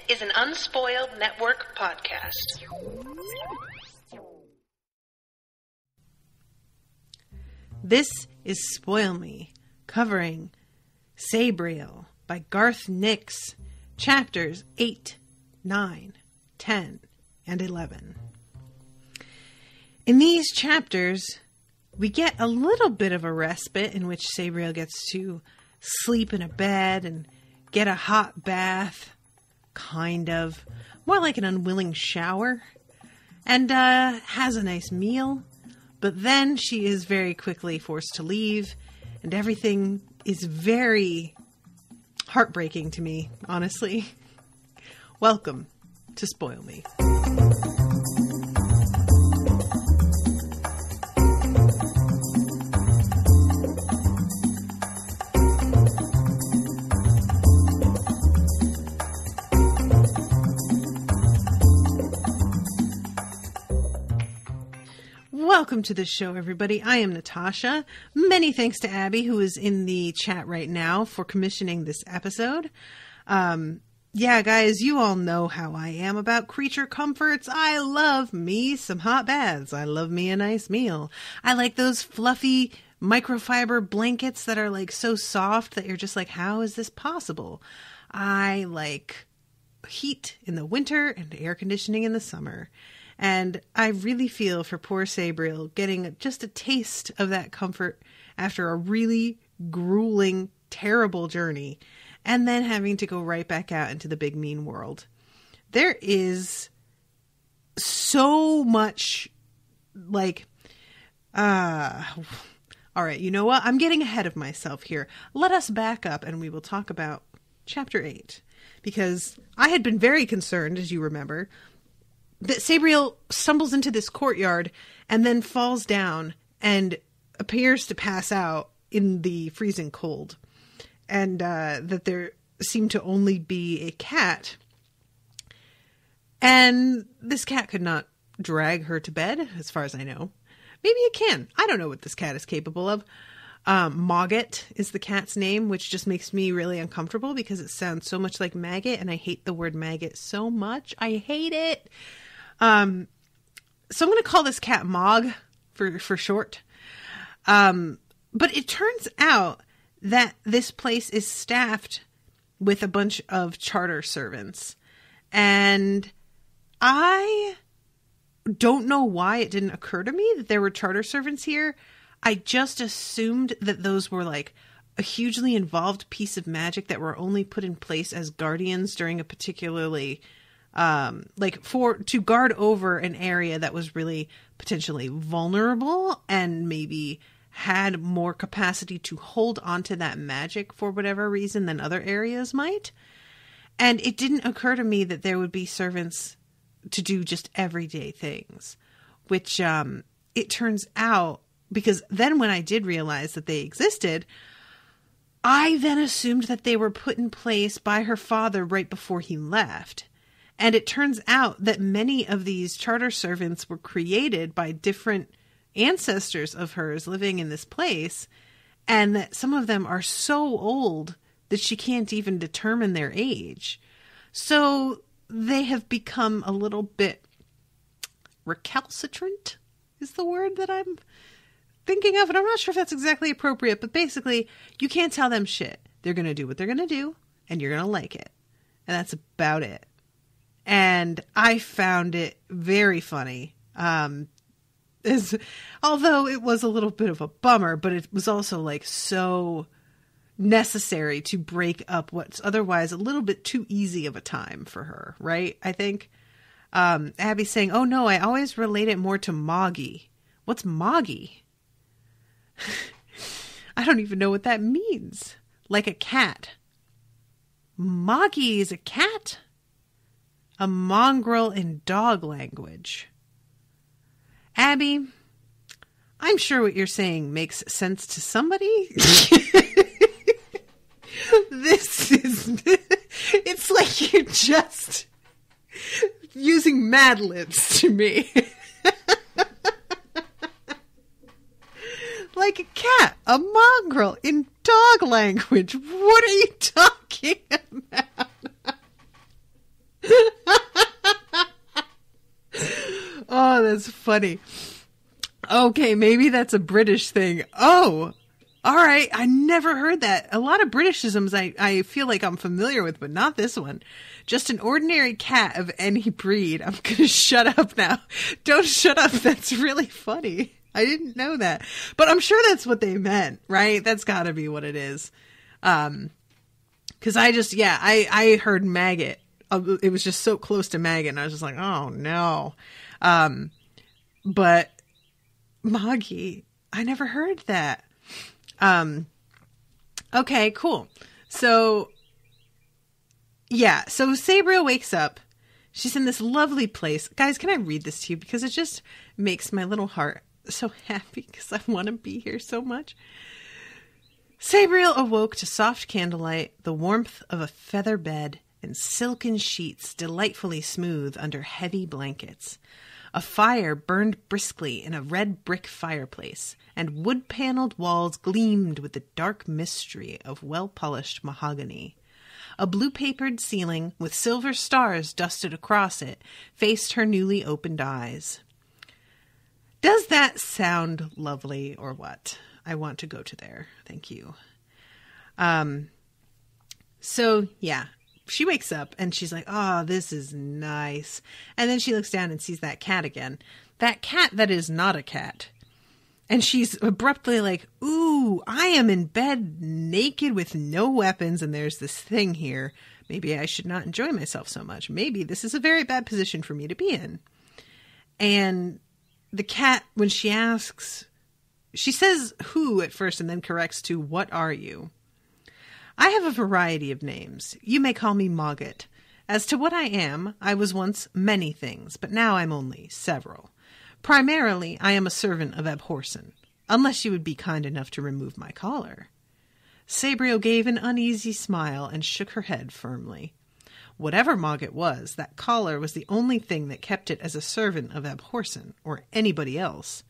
is an Unspoiled Network podcast. This is Spoil Me, covering Sabriel by Garth Nix, chapters 8, 9, 10, and 11. In these chapters, we get a little bit of a respite in which Sabriel gets to sleep in a bed and get a hot bath, kind of, more like an unwilling shower, and has a nice meal. But then she is very quickly forced to leave, and everything is very heartbreaking to me, honestly. Welcome to Spoil Me. Welcome to the show, everybody. I am Natasha. Many thanks to Abbey, who is in the chat right now, for commissioning this episode. Yeah, guys, you all know how I am about creature comforts. I love me some hot baths. I love me a nice meal. I like those fluffy microfiber blankets that are like so soft that you're just like, how is this possible? I like heat in the winter and air conditioning in the summer. And I really feel for poor Sabriel getting just a taste of that comfort after a really grueling, terrible journey, and then having to go right back out into the big mean world. There is so much, like, all right, you know what? I'm getting ahead of myself here. Let us back up and we will talk about Chapter 8. Because I had been very concerned, as you remember, that Sabriel stumbles into this courtyard and then falls down and appears to pass out in the freezing cold. And that there seemed to only be a cat. And this cat could not drag her to bed, as far as I know. Maybe it can. I don't know what this cat is capable of. Mogget is the cat's name, which just makes me really uncomfortable because it sounds so much like maggot, and I hate the word maggot so much. I hate it. So I'm going to call this cat Mog for short. But it turns out that this place is staffed with a bunch of charter servants. And I don't know why it didn't occur to me that there were charter servants here. I just assumed that those were like a hugely involved piece of magic that were only put in place as guardians during a particularly to guard over an area that was really potentially vulnerable and maybe had more capacity to hold onto that magic for whatever reason than other areas might. And it didn't occur to me that there would be servants to do just everyday things, which it turns out, because then when I did realize that they existed, I then assumed that they were put in place by her father right before he left. And it turns out that many of these charter servants were created by different ancestors of hers living in this place, and that some of them are so old that she can't even determine their age. So they have become a little bit recalcitrant, is the word that I'm thinking of, and I'm not sure if that's exactly appropriate, but basically, you can't tell them shit. They're going to do what they're going to do, and you're going to like it. And that's about it. And I found it very funny. Although it was a little bit of a bummer, but it was also like so necessary to break up what's otherwise a little bit too easy of a time for her, right? I think Abby's saying, oh no, I always relate it more to Moggy. What's Moggy? I don't even know what that means. Like a cat. Moggy is a cat? A mongrel in dog language. Abby, I'm sure what you're saying makes sense to somebody. It's like you're just using Mad Libs to me. Like a cat, a mongrel in dog language. What are you talking about? funny. Okay, maybe that's a British thing. Oh, all right. I never heard that. A lot of Britishisms I feel like I'm familiar with, but not this one. Just an ordinary cat of any breed. I'm going to shut up now. Don't shut up. That's really funny. I didn't know that. But I'm sure that's what they meant, right? That's got to be what it is. Because I heard maggot. It was just so close to maggot, and I was just like, oh, no. But Moggy, I never heard that. Okay, cool. So Sabriel wakes up. She's in this lovely place. Guys, can I read this to you? Because it just makes my little heart so happy because I want to be here so much. Sabriel awoke to soft candlelight, the warmth of a feather bed, and silken sheets delightfully smooth under heavy blankets. A fire burned briskly in a red brick fireplace, and wood-paneled walls gleamed with the dark mystery of well-polished mahogany. A blue-papered ceiling with silver stars dusted across it faced her newly opened eyes. Does that sound lovely or what? I want to go to there. Thank you. She wakes up and she's like, oh, this is nice. And then she looks down and sees that cat again. That cat that is not a cat. And she's abruptly like, ooh, I am in bed naked with no weapons and there's this thing here. Maybe I should not enjoy myself so much. Maybe this is a very bad position for me to be in. And the cat, when she asks, she says who at first and then corrects to what are you? I have a variety of names. You may call me Mogget. As to what I am, I was once many things, but now I'm only several. Primarily, I am a servant of Abhorsen, unless you would be kind enough to remove my collar. Sabriel gave an uneasy smile and shook her head firmly. Whatever Mogget was, that collar was the only thing that kept it as a servant of Abhorsen, or anybody else.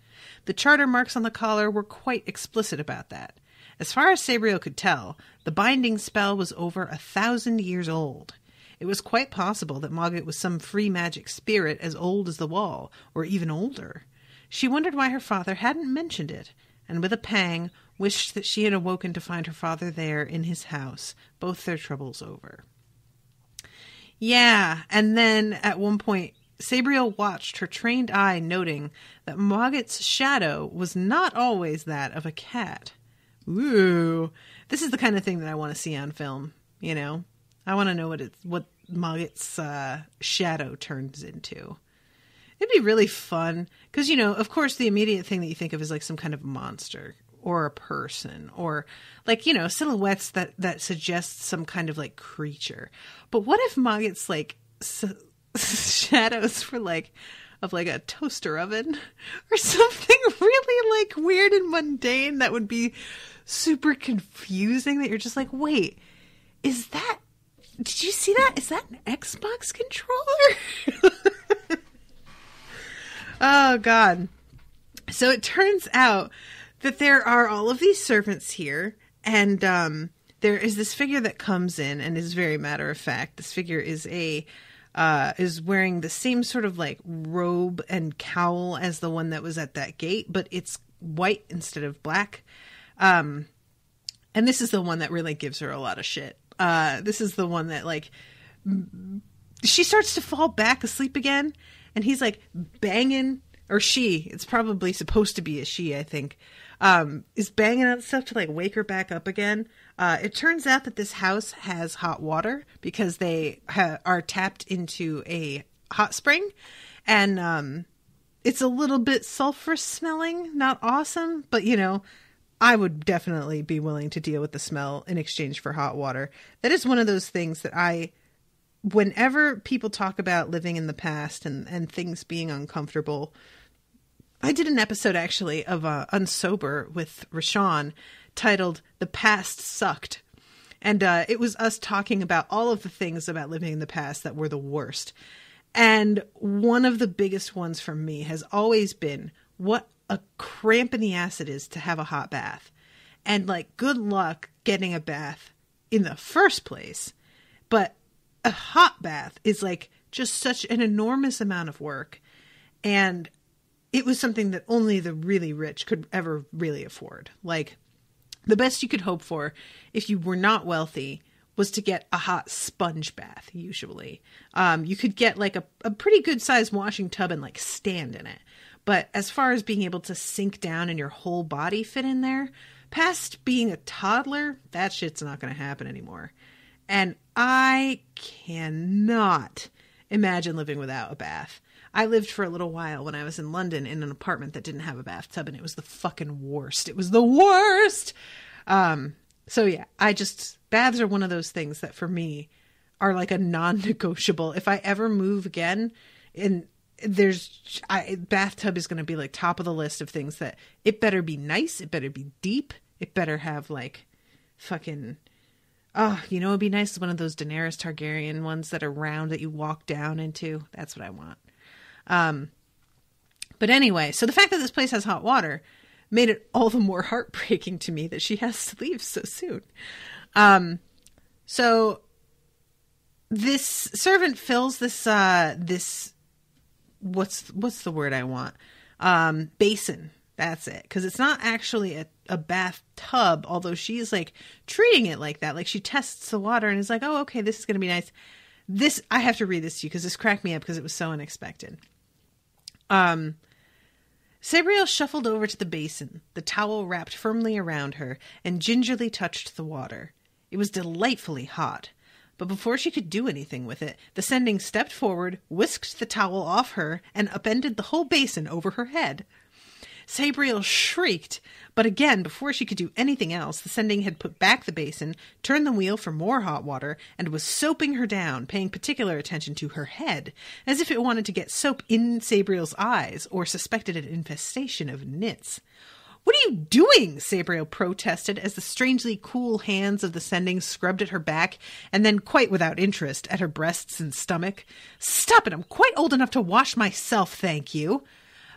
The charter marks on the collar were quite explicit about that. As far as Sabriel could tell, the binding spell was over 1,000 years old. It was quite possible that Mogget was some free magic spirit as old as the wall, or even older. She wondered why her father hadn't mentioned it, and with a pang, wished that she had awoken to find her father there in his house, both their troubles over. Yeah, and then at one point, Sabriel watched her trained eye noting that Mogget's shadow was not always that of a cat. Ooh, this is the kind of thing that I want to see on film, you know? I want to know what Mogget's shadow turns into. It'd be really fun, because, you know, of course, the immediate thing that you think of is like some kind of monster or a person or like, you know, silhouettes that suggest some kind of like creature. But what if Mogget's like shadows were like of like a toaster oven or something really like weird and mundane that would be super confusing, that you're just like, wait, did you see that? Is that an Xbox controller? Oh, God. So it turns out that there are all of these servants here, and there is this figure that comes in and is very matter of fact. This figure is is wearing the same sort of like robe and cowl as the one that was at that gate, but it's white instead of black. And this is the one that really gives her a lot of shit. This is the one that like she starts to fall back asleep again, and he's like banging, or it's probably supposed to be a she, I think, is banging out stuff to like wake her back up again. It turns out that this house has hot water because they are tapped into a hot spring, and it's a little bit sulfurous smelling, not awesome, but you know, I would definitely be willing to deal with the smell in exchange for hot water. That is one of those things that whenever people talk about living in the past and things being uncomfortable, I did an episode actually of Unsober with Rashawn titled "The Past Sucked." And it was us talking about all of the things about living in the past that were the worst. And one of the biggest ones for me has always been what a cramp in the ass it is to have a hot bath. And like, good luck getting a bath in the first place. But a hot bath is like just such an enormous amount of work. And it was something that only the really rich could ever really afford. Like, the best you could hope for if you were not wealthy was to get a hot sponge bath, usually. You could get like a pretty good sized washing tub and like stand in it. But as far as being able to sink down and your whole body fit in there, past being a toddler, that shit's not going to happen anymore. And I cannot imagine living without a bath. I lived for a little while when I was in London in an apartment that didn't have a bathtub, and it was the fucking worst. It was the worst! So yeah, baths are one of those things that for me are like a non-negotiable. If I ever move again, bathtub is going to be like top of the list of things that it better be nice. It better be deep. It better have like fucking, it'd be nice. One of those Daenerys Targaryen ones that are round that you walk down into. That's what I want. But anyway, so the fact that this place has hot water made it all the more heartbreaking to me that she has to leave so soon. So this servant fills this what's the word I want? Basin. That's it. Because it's not actually a bathtub, although she's like treating it like that. Like she tests the water and is like, oh, okay, this is going to be nice. I have to read this to you because this cracked me up because it was so unexpected. Sabriel shuffled over to the basin, the towel wrapped firmly around her, and gingerly touched the water. It was delightfully hot. But before she could do anything with it, the sending stepped forward, whisked the towel off her, and upended the whole basin over her head. Sabriel shrieked, but again, before she could do anything else, the sending had put back the basin, turned the wheel for more hot water, and was soaping her down, paying particular attention to her head, as if it wanted to get soap in Sabriel's eyes, or suspected an infestation of nits. "What are you doing?" Sabriel protested as the strangely cool hands of the sending scrubbed at her back, and then, quite without interest, at her breasts and stomach. "Stop it! I'm quite old enough to wash myself, thank you."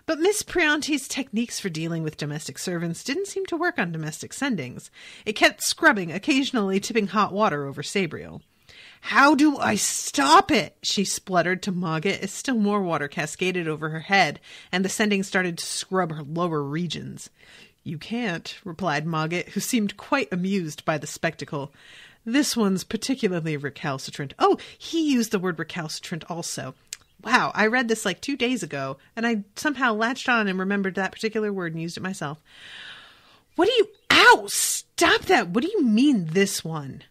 But Miss Prianti's techniques for dealing with domestic servants didn't seem to work on domestic sendings. It kept scrubbing, occasionally tipping hot water over Sabriel. "How do I stop it?" she spluttered to Mogget as still more water cascaded over her head, and the sending started to scrub her lower regions. "You can't," replied Mogget, who seemed quite amused by the spectacle. "This one's particularly recalcitrant." Oh, he used the word recalcitrant also. Wow, I read this like 2 days ago, and I somehow latched on and remembered that particular word and used it myself. Ow! Stop that! What do you mean, this one?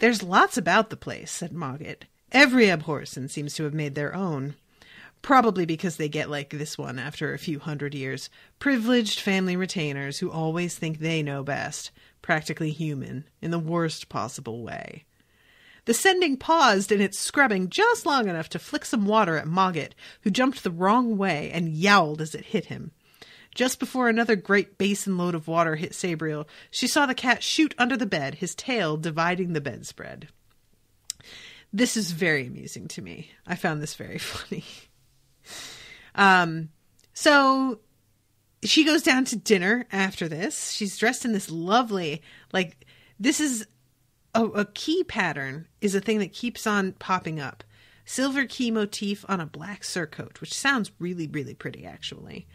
"There's lots about the place," said Mogget. "Every Abhorsen seems to have made their own. Probably because they get like this one after a few 100 years. Privileged family retainers who always think they know best. Practically human, in the worst possible way." The sending paused in its scrubbing just long enough to flick some water at Mogget, who jumped the wrong way and yowled as it hit him. Just before another great basin load of water hit Sabriel, she saw the cat shoot under the bed, his tail dividing the bedspread. This is very amusing to me. I found this very funny. So she goes down to dinner after this. She's dressed in this lovely, this is a key pattern is a thing that keeps on popping up. Silver key motif on a black surcoat, which sounds really, really pretty, actually.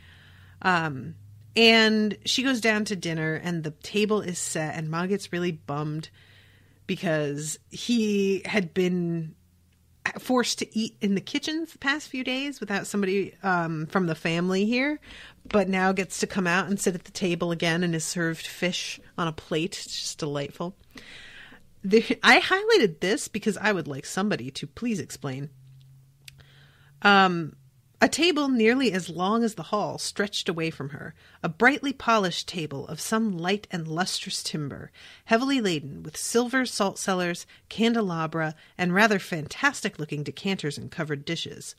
And she goes down to dinner, and the table is set, and Mogget's really bummed because he had been forced to eat in the kitchens the past few days without somebody from the family here, but now gets to come out and sit at the table again and is served fish on a plate. It's just delightful. I highlighted this because I would like somebody to please explain. A table nearly as long as the hall stretched away from her, a brightly polished table of some light and lustrous timber, heavily laden with silver salt cellars, candelabra, and rather fantastic-looking decanters and covered dishes.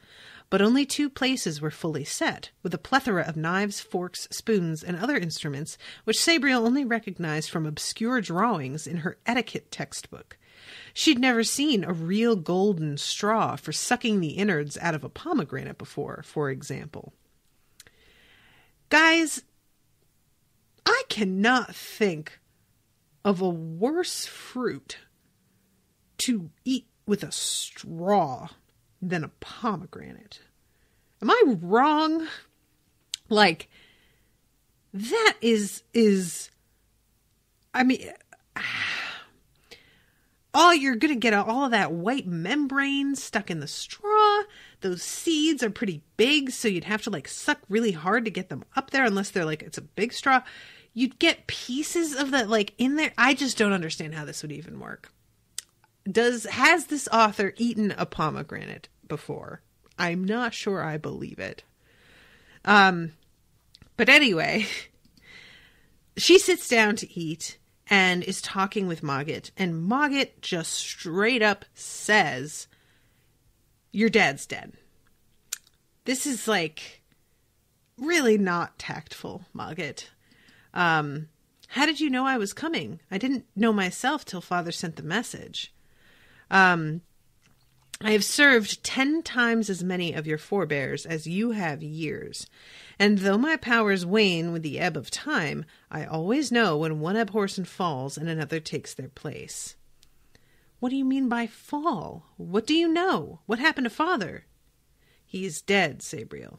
But only 2 places were fully set, with a plethora of knives, forks, spoons, and other instruments, which Sabriel only recognized from obscure drawings in her etiquette textbook. She'd never seen a real golden straw for sucking the innards out of a pomegranate before, for example. Guys, I cannot think of a worse fruit to eat with a straw than a pomegranate. Am I wrong? Like, that is, I mean, you're going to get all of that white membrane stuck in the straw. Those seeds are pretty big, so you'd have to like suck really hard to get them up there, unless they're like, it's a big straw. You'd get pieces of that like in there. I just don't understand how this would even work. Has this author eaten a pomegranate before? I'm not sure I believe it. But anyway, she sits down to eat and is talking with Mogget, and Mogget just straight up says, your dad's dead. This is like really not tactful, Mogget. How did you know I was coming? I didn't know myself till Father sent the message. I have served 10 times as many of your forebears as you have years. And though my powers wane with the ebb of time, I always know when one abhorsen falls and another takes their place. What do you mean by fall? What do you know? What happened to Father? He is dead, Sabriel.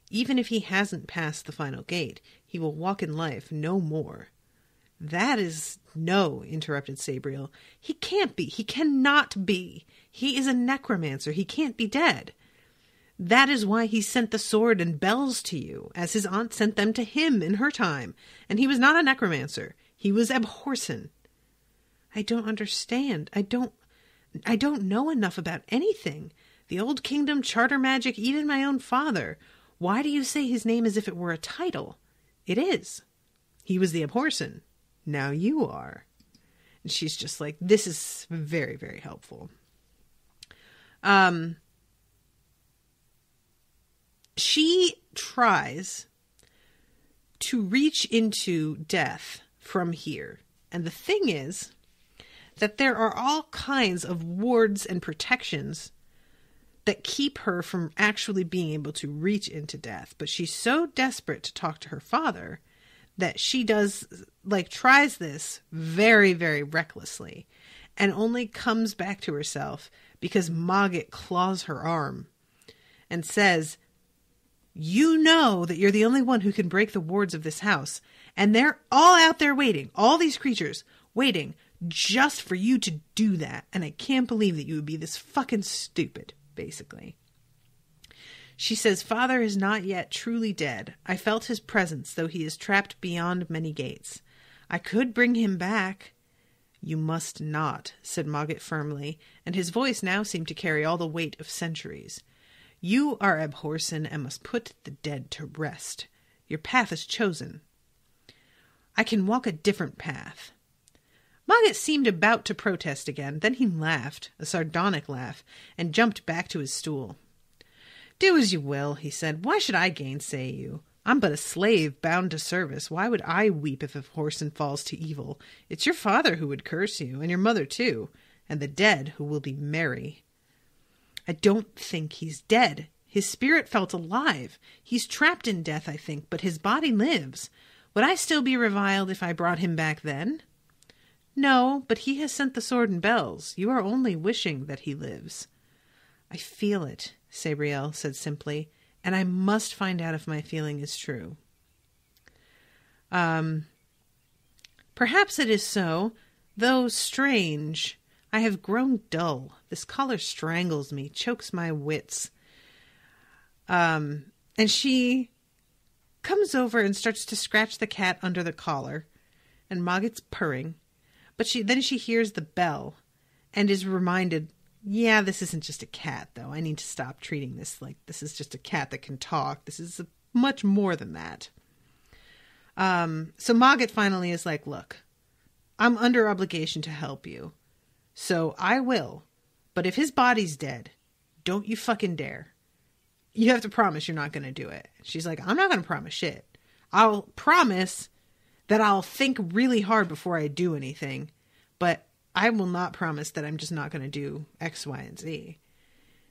Even if he hasn't passed the final gate, he will walk in life no more. That is... No, interrupted Sabriel. He can't be. He cannot be. He is a necromancer. He can't be dead. That is why he sent the sword and bells to you, as his aunt sent them to him in her time. And he was not a necromancer. He was abhorsen. I don't understand. I don't know enough about anything. The old kingdom, charter magic, even my own father. Why do you say his name as if it were a title? It is. He was the abhorsen. Now you are. And she's just like, this is very, very helpful. She tries to reach into death from here. And the thing is that there are all kinds of wards and protections that keep her from actually being able to reach into death. But she's so desperate to talk to her father that she tries this very, very recklessly and only comes back to herself because Mogget claws her arm and says, you know that you're the only one who can break the wards of this house, and they're all out there waiting, all these creatures waiting just for you to do that, and I can't believe that you would be this fucking stupid, basically. She says, Father is not yet truly dead. I felt his presence, though he is trapped beyond many gates. I could bring him back. You must not, said Mogget firmly, and his voice now seemed to carry all the weight of centuries. You are abhorsen and must put the dead to rest. Your path is chosen. I can walk a different path. Mogget seemed about to protest again. Then he laughed, a sardonic laugh, and jumped back to his stool. Do as you will, he said. Why should I gainsay you? I'm but a slave bound to service. Why would I weep if abhorsen falls to evil? It's your father who would curse you, and your mother too, and the dead who will be merry. I don't think he's dead. His spirit felt alive. He's trapped in death, I think, but his body lives. Would I still be reviled if I brought him back then? No, but he has sent the sword and bells. You are only wishing that he lives. I feel it, Sabriel said simply, and I must find out if my feeling is true. Perhaps it is so, though strange. I have grown dull. This collar strangles me, chokes my wits. And she comes over and starts to scratch the cat under the collar, and Mogget's purring. But then she hears the bell and is reminded, yeah, this isn't just a cat, though. I need to stop treating this like this is just a cat that can talk. This is much more than that. So Mogget finally is like, look, I'm under obligation to help you. So I will. But if his body's dead, don't you fucking dare. You have to promise you're not going to do it. She's like, I'm not going to promise shit. I'll promise that I'll think really hard before I do anything. But I will not promise that I'm just not going to do X, Y, and Z.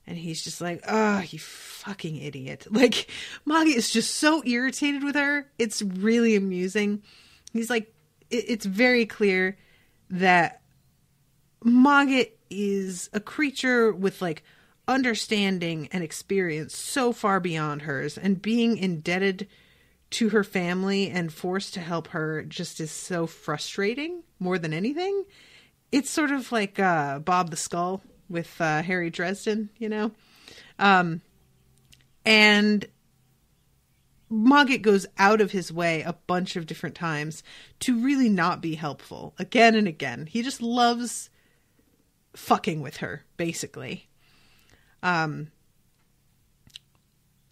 And he's just like, oh, you fucking idiot. Like, Mogget is just so irritated with her. It's really amusing. He's like, it's very clear that Mogget is a creature with like understanding and experience so far beyond hers, and being indebted to her family and forced to help her just is so frustrating more than anything. It's sort of like Bob the Skull with Harry Dresden, you know? And Mogget goes out of his way a bunch of different times to really not be helpful again and again. He just loves fucking with her, basically.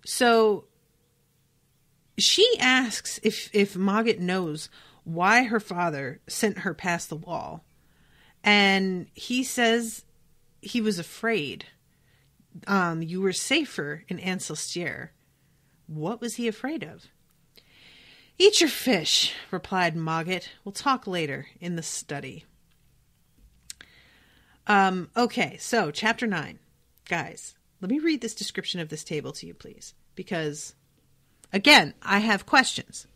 So she asks if Mogget knows why her father sent her past the wall. And he says he was afraid. You were safer in Ancestier. What was he afraid of? Eat your fish, replied Mogget. We'll talk later in the study. Okay, so chapter 9. Guys, let me read this description of this table to you, please. Because, again, I have questions.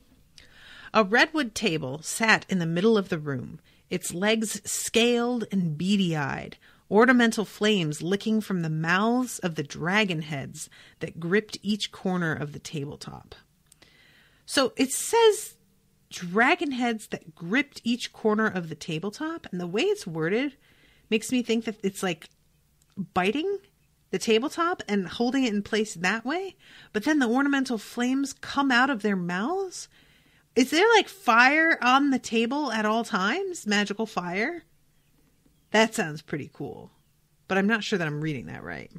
A redwood table sat in the middle of the room, its legs scaled and beady-eyed, ornamental flames licking from the mouths of the dragon heads that gripped each corner of the tabletop. So it says dragon heads that gripped each corner of the tabletop, and the way it's worded makes me think that it's like biting the tabletop and holding it in place that way, but then the ornamental flames come out of their mouths. Is there like fire on the table at all times? Magical fire? That sounds pretty cool, but I'm not sure that I'm reading that right.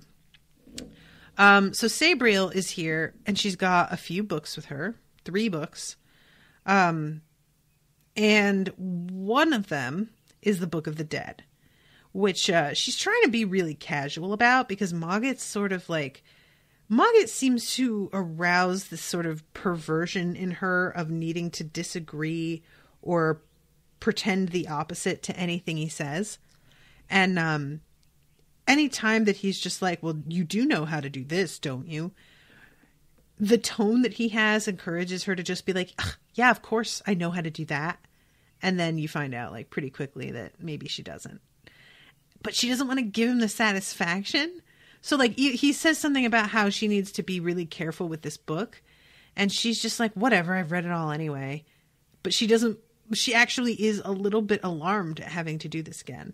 So Sabriel is here, and she's got a few books with her, 3 books. And one of them is the Book of the Dead, which she's trying to be really casual about because Mogget's sort of like... Mogget seems to arouse this sort of perversion in her of needing to disagree or pretend the opposite to anything he says. And any time that he's just like, well, you do know how to do this, don't you? The tone that he has encourages her to just be like, yeah, of course I know how to do that. And then you find out like pretty quickly that maybe she doesn't. But she doesn't want to give him the satisfaction. So like he says something about how she needs to be really careful with this book. And she's just like, whatever, I've read it all anyway. But she actually is a little bit alarmed at having to do this again.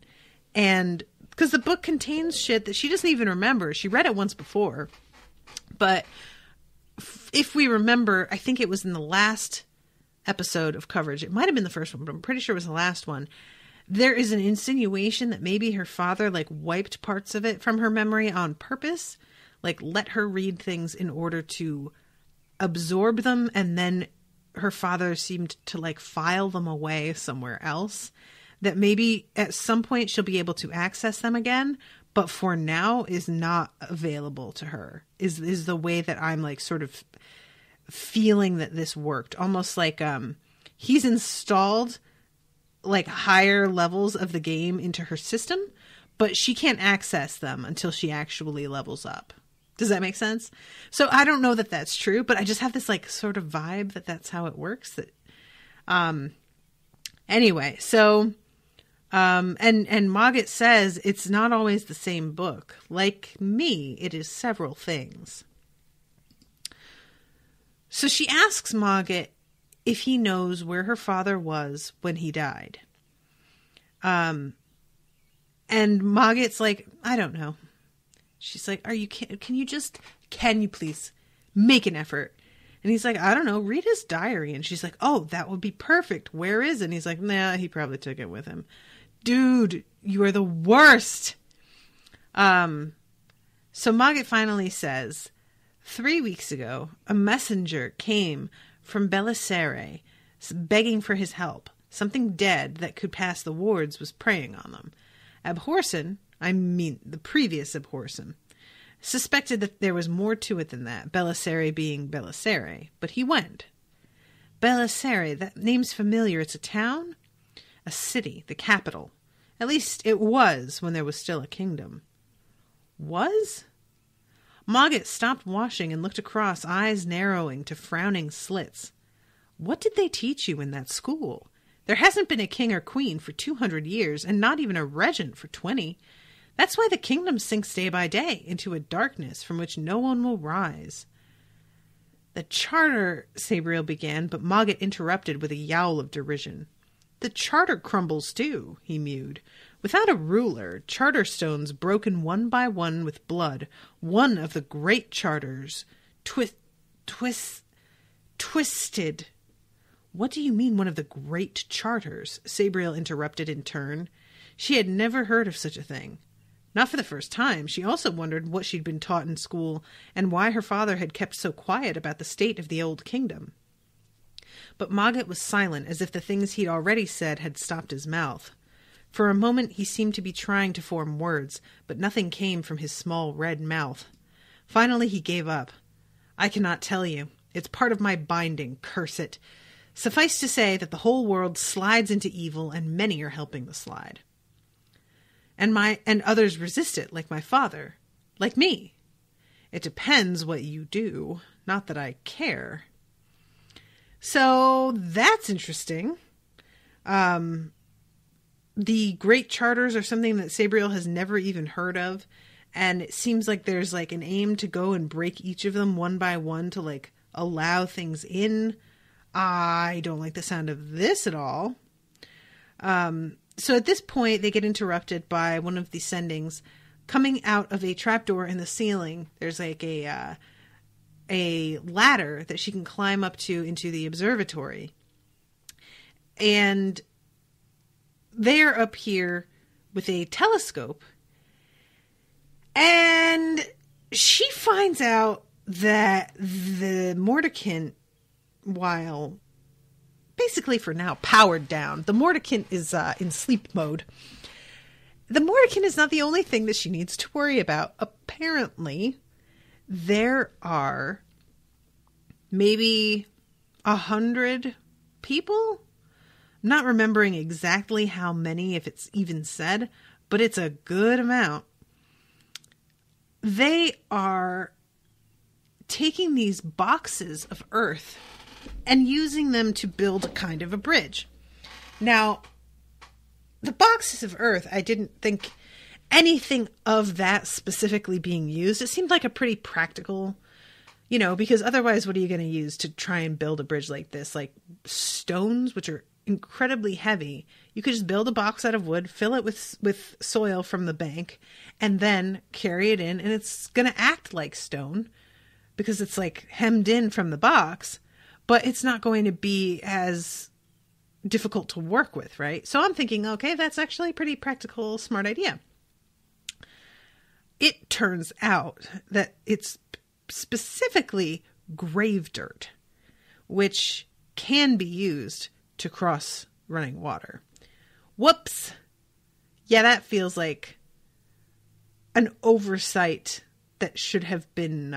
And because the book contains shit that she doesn't even remember. She read it once before. But if we remember, I think it was in the last episode of coverage. It might have been the first one, but I'm pretty sure it was the last one. There is an insinuation that maybe her father like wiped parts of it from her memory on purpose. Like let her read things in order to absorb them. And then her father seemed to like file them away somewhere else. That maybe at some point she'll be able to access them again, but for now is not available to her, is the way that I'm like sort of feeling that this worked. Almost like he's installed like higher levels of the game into her system, but she can't access them until she actually levels up. Does that make sense? So I don't know that that's true, but I just have this like sort of vibe that that's how it works. That anyway, so... and Mogget says it's not always the same book. Like me, it is several things. So she asks Mogget if he knows where her father was when he died. And Mogget's like, I don't know. She's like, can you please make an effort? And he's like, I don't know, read his diary. And she's like, oh, that would be perfect. Where is it? And he's like, nah, he probably took it with him. Dude, you are the worst. So Mogget finally says, 3 weeks ago, a messenger came from Belisare begging for his help. Something dead that could pass the wards was preying on them. Abhorsen, I mean the previous Abhorsen, suspected that there was more to it than that, Belisare being Belisare, but he went. Belisare, that name's familiar. It's a town? A city, the capital. At least it was when there was still a kingdom. Was? Mogget stopped washing and looked across, eyes narrowing to frowning slits. What did they teach you in that school? There hasn't been a king or queen for 200 years, and not even a regent for 20. That's why the kingdom sinks day by day into a darkness from which no one will rise. The charter, Sabriel began, but Mogget interrupted with a yowl of derision. The charter crumbles too, he mewed. Without a ruler, charter stones broken one by one with blood, one of the great charters, twisted. What do you mean, one of the great charters? Sabriel interrupted in turn. She had never heard of such a thing. Not for the first time. She also wondered what she'd been taught in school and why her father had kept so quiet about the state of the old kingdom. But Mogget was silent, as if the things he'd already said had stopped his mouth. For a moment he seemed to be trying to form words, but nothing came from his small red mouth. Finally he gave up. I cannot tell you. It's part of my binding, curse it. Suffice to say that the whole world slides into evil, and many are helping the slide. And others resist it, like my father. Like me. It depends what you do. Not that I care. So that's interesting. The great charters are something that Sabriel has never even heard of. And it seems like there's like an aim to go and break each of them one by one to like allow things in. I don't like the sound of this at all. So at this point, they get interrupted by one of the sendings coming out of a trapdoor in the ceiling. There's like a ladder that she can climb up to into the observatory. And they're up here with a telescope. And she finds out that the Mordecant, while basically for now powered down, the Mordecant is in sleep mode. The Mordecant is not the only thing that she needs to worry about. Apparently, there are maybe 100 people. I'm not remembering exactly how many, if it's even said, but it's a good amount. They are taking these boxes of earth and using them to build a kind of a bridge. Now, the boxes of earth, I didn't think anything of that specifically being used. It seemed like a pretty practical, because otherwise what are you going to use to try and build a bridge like this? Like stones, which are incredibly heavy. You could just build a box out of wood, fill it with soil from the bank, and then carry it in, and it's going to act like stone because it's like hemmed in from the box, but it's not going to be as difficult to work with, right? So I'm thinking, okay, that's actually a pretty practical, smart idea. It turns out that it's specifically grave dirt, which can be used to cross running water. Whoops. Yeah, that feels like an oversight that should have been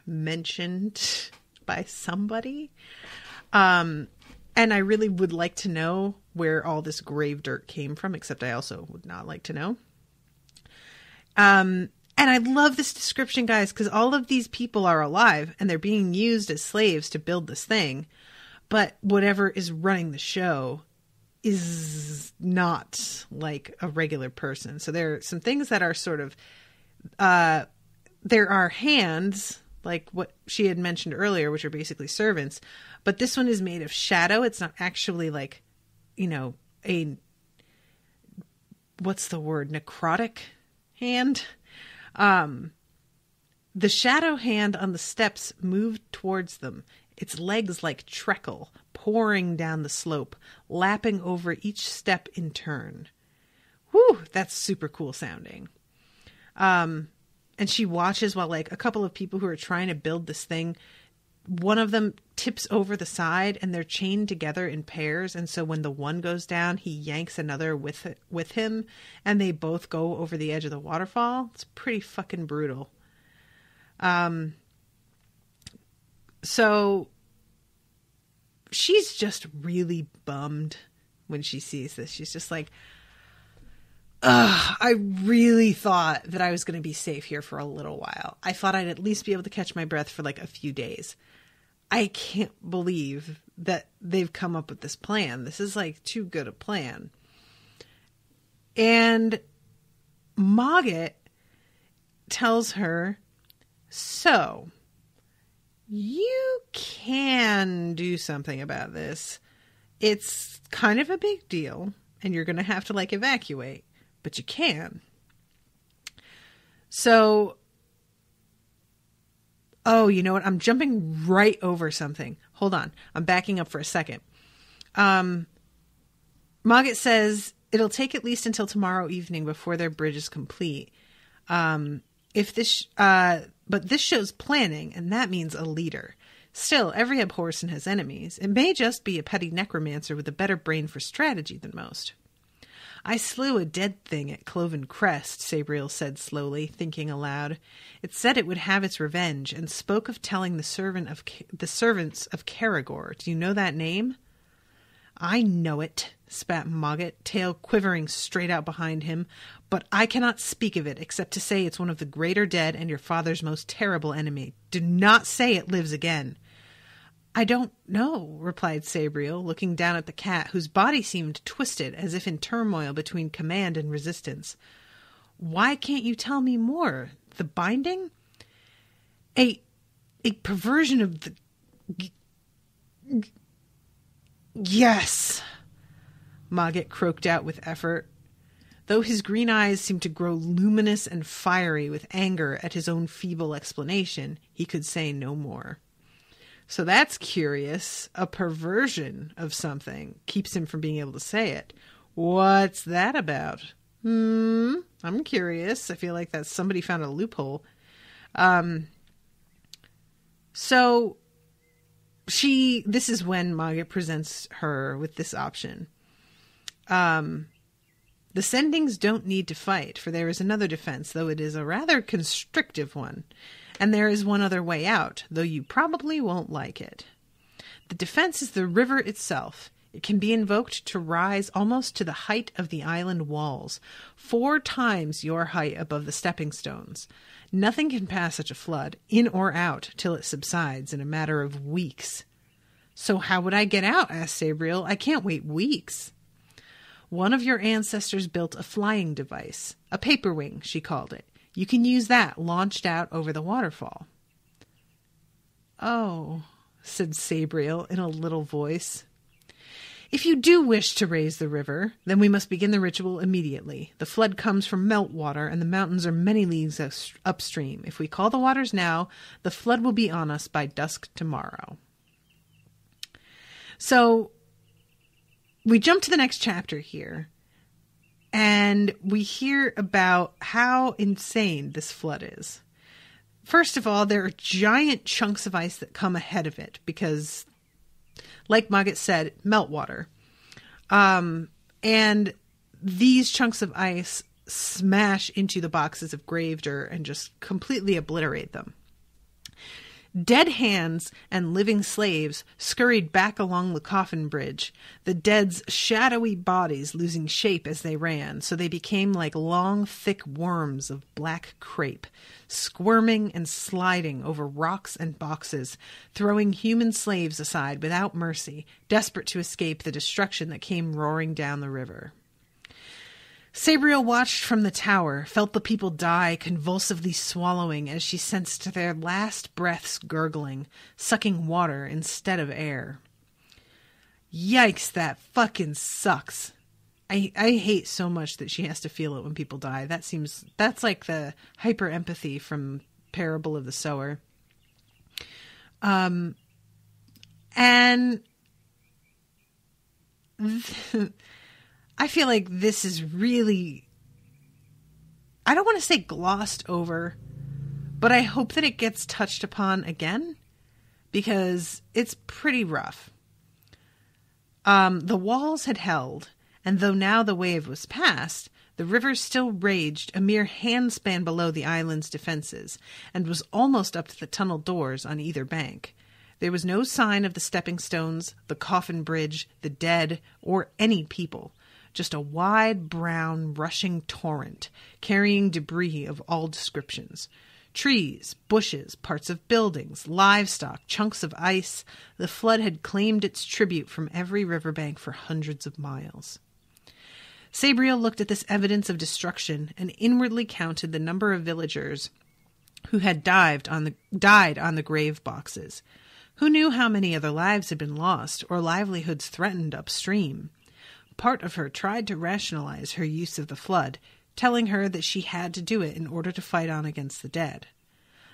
mentioned by somebody. And I really would like to know where all this grave dirt came from, except I also would not like to know. And I love this description, guys, because all of these people are alive and they're being used as slaves to build this thing. But whatever is running the show is not like a regular person. So there are some things that are sort of, there are hands, like what she had mentioned earlier, which are basically servants. But this one is made of shadow. It's not actually like, what's the word? Necrotic hand. The shadow hand on the steps moved towards them. Its legs like treacle, pouring down the slope, lapping over each step in turn. Whew, that's super cool sounding. And she watches while like a couple of people who are trying to build this thing, one of them tips over the side and they're chained together in pairs. And so when the one goes down, he yanks another with him and they both go over the edge of the waterfall. It's pretty fucking brutal. So she's just really bummed when she sees this. She's just like, ugh, I really thought that I was going to be safe here for a little while. I thought I'd at least be able to catch my breath for like a few days. I can't believe that they've come up with this plan. This is like too good a plan. And Mogget tells her, so You can do something about this. It's kind of a big deal, and you're going to have to, like, evacuate, but you can. So, oh, you know what? I'm jumping right over something. Hold on. I'm backing up for a second. Mogget says it'll take at least until tomorrow evening before their bridge is complete. But this shows planning, and that means a leader. Still, every abhorsen has enemies. It may just be a petty necromancer with a better brain for strategy than most. I slew a dead thing at Cloven Crest, Sabriel said slowly, thinking aloud. It said it would have its revenge, and spoke of telling the servants of Caragor. Do you know that name? I know it, spat Mogget, tail quivering straight out behind him, but I cannot speak of it except to say it's one of the greater dead and your father's most terrible enemy. Do not say it lives again. I don't know, replied Sabriel, looking down at the cat, whose body seemed twisted as if in turmoil between command and resistance. Why can't you tell me more? The binding? A perversion of the... Yes, Mogget croaked out with effort. Though his green eyes seemed to grow luminous and fiery with anger at his own feeble explanation, he could say no more. So that's curious. A perversion of something keeps him from being able to say it. What's that about? I'm curious. I feel like that somebody found a loophole. So this is when Mogget presents her with this option. The Sendings don't need to fight, for there is another defense, though it is a rather constrictive one. And there is one other way out, though you probably won't like it. The defense is the river itself. It can be invoked to rise almost to the height of the island walls, 4 times your height above the stepping stones. Nothing can pass such a flood, in or out, till it subsides in a matter of weeks. So how would I get out? Asked Sabriel. I can't wait weeks. One of your ancestors built a flying device, a paper wing, she called it. You can use that launched out over the waterfall. Oh, said Sabriel in a little voice. If you do wish to raise the river, then we must begin the ritual immediately. The flood comes from meltwater, and the mountains are many leagues upstream. If we call the waters now, the flood will be on us by dusk tomorrow. So we jump to the next chapter here. And we hear about how insane this flood is. First of all, there are giant chunks of ice that come ahead of it because, like Mogget said, meltwater. And these chunks of ice smash into the boxes of grave dirt and just completely obliterate them. Dead hands and living slaves scurried back along the coffin bridge, the dead's shadowy bodies losing shape as they ran, so they became like long, thick worms of black crepe, squirming and sliding over rocks and boxes, throwing human slaves aside without mercy, desperate to escape the destruction that came roaring down the river. Sabriel watched from the tower, felt the people die, convulsively swallowing as she sensed their last breaths gurgling, sucking water instead of air. Yikes, that fucking sucks. I hate so much that she has to feel it when people die. That's like the hyper empathy from Parable of the Sower. And I feel like this is really, I don't want to say glossed over, but I hope that it gets touched upon again because it's pretty rough. The walls had held, and though now the wave was past, the river still raged a mere handspan below the island's defenses and was almost up to the tunnel doors on either bank. There was no sign of the stepping stones, the coffin bridge, the dead, or any people. Just a wide, brown, rushing torrent, carrying debris of all descriptions. Trees, bushes, parts of buildings, livestock, chunks of ice. The flood had claimed its tribute from every riverbank for hundreds of miles. Sabriel looked at this evidence of destruction and inwardly counted the number of villagers who had died on the grave boxes. Who knew how many other lives had been lost or livelihoods threatened upstream? Part of her tried to rationalize her use of the flood, telling her that she had to do it in order to fight on against the dead.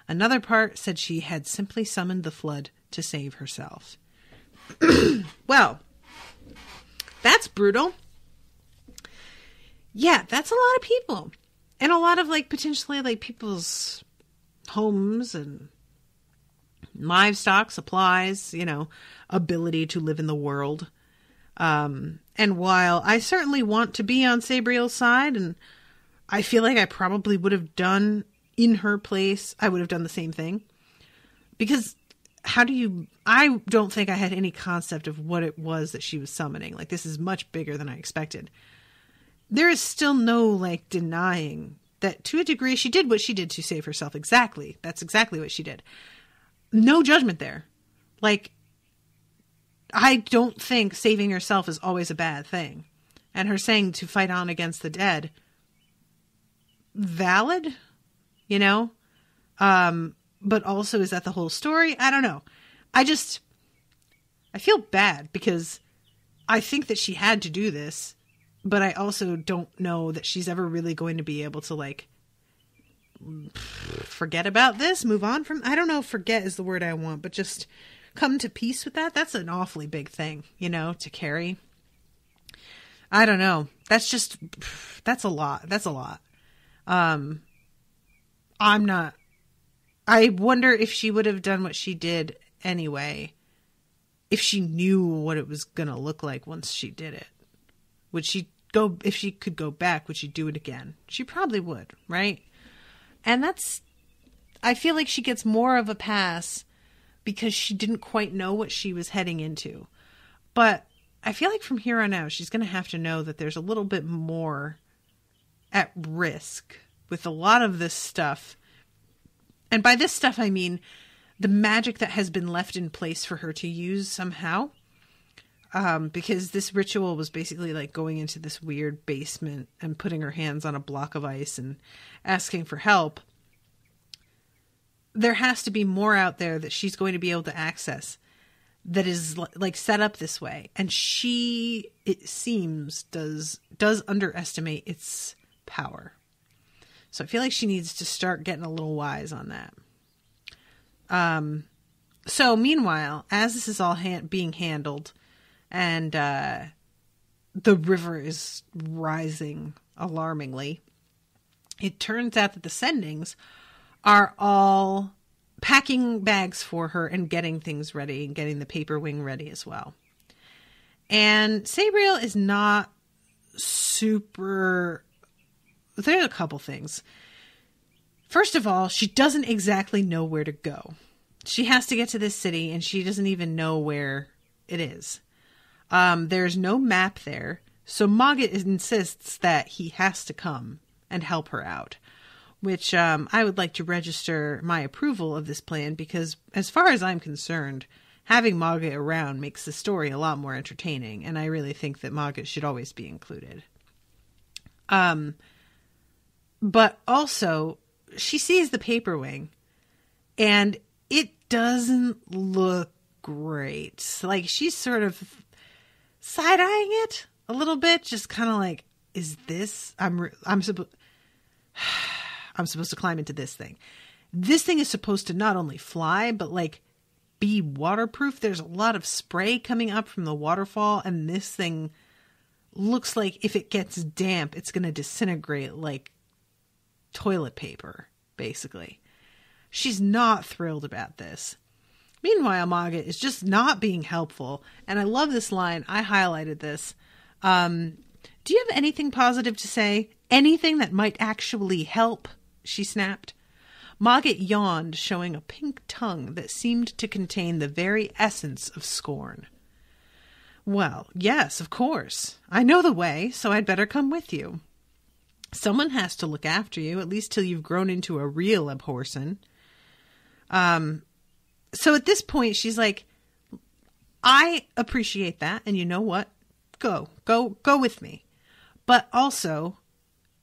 Another part said she had simply summoned the flood to save herself. Well, that's brutal. Yeah, that's a lot of people. And a lot of, like, potentially, like, people's homes and livestock, supplies, you know, ability to live in the world. And while I certainly want to be on Sabriel's side, and I feel like I probably would have done in her place, I would have done the same thing. Because I don't think I had any concept of what it was that she was summoning. Like, this is much bigger than I expected. There is still no, like, denying that to a degree she did what she did to save herself. Exactly. That's exactly what she did. No judgment there. Like, I don't think saving yourself is always a bad thing. And her saying to fight on against the dead, valid, you know? But also, is that the whole story? I don't know. I feel bad because I think that she had to do this, but I also don't know that she's ever really going to be able to, like, forget about this, move on from, I don't know if forget is the word I want, but just come to peace with that. That's an awfully big thing, you know, to carry. I don't know. That's a lot. That's a lot. I wonder if she would have done what she did anyway, if she knew what it was going to look like once she did it. Would she go, if she could go back, would she do it again? She probably would, right? And I feel like she gets more of a pass because she didn't quite know what she was heading into. But I feel like from here on out, she's going to have to know that there's a little bit more at risk with a lot of this stuff. And by this stuff, I mean the magic that has been left in place for her to use somehow. Because this ritual was basically like going into this weird basement and putting her hands on a block of ice and asking for help. There has to be more out there that she's going to be able to access that is like set up this way. And she, it seems, does underestimate its power. So I feel like she needs to start getting a little wise on that. So meanwhile, as this is all being handled and the river is rising alarmingly, it turns out that the Sendings are all packing bags for her and getting things ready and getting the paper wing ready as well. And Sabriel is not super... There's a couple things. First of all, she doesn't exactly know where to go. She has to get to this city and she doesn't even know where it is. There's no map there. So Mogget insists that he has to come and help her out, which I would like to register my approval of this plan because as far as I'm concerned, having Mogget around makes the story a lot more entertaining. And I really think that Mogget should always be included. But also, she sees the paper wing, and it doesn't look great. Like, she's sort of side-eyeing it a little bit, just kind of like, is this... I'm supposed to climb into this thing. This thing is supposed to not only fly, but, like, be waterproof. There's a lot of spray coming up from the waterfall, and this thing looks like if it gets damp, it's going to disintegrate like toilet paper, basically. She's not thrilled about this. Meanwhile, Mogget is just not being helpful. And I love this line. I highlighted this. Do you have anything positive to say? Anything that might actually help? She snapped. Mogget yawned, showing a pink tongue that seemed to contain the very essence of scorn. Well, yes, of course. I know the way, so I'd better come with you. Someone has to look after you, at least till you've grown into a real abhorsen. So at this point, she's like, I appreciate that, and you know what? Go with me. But also,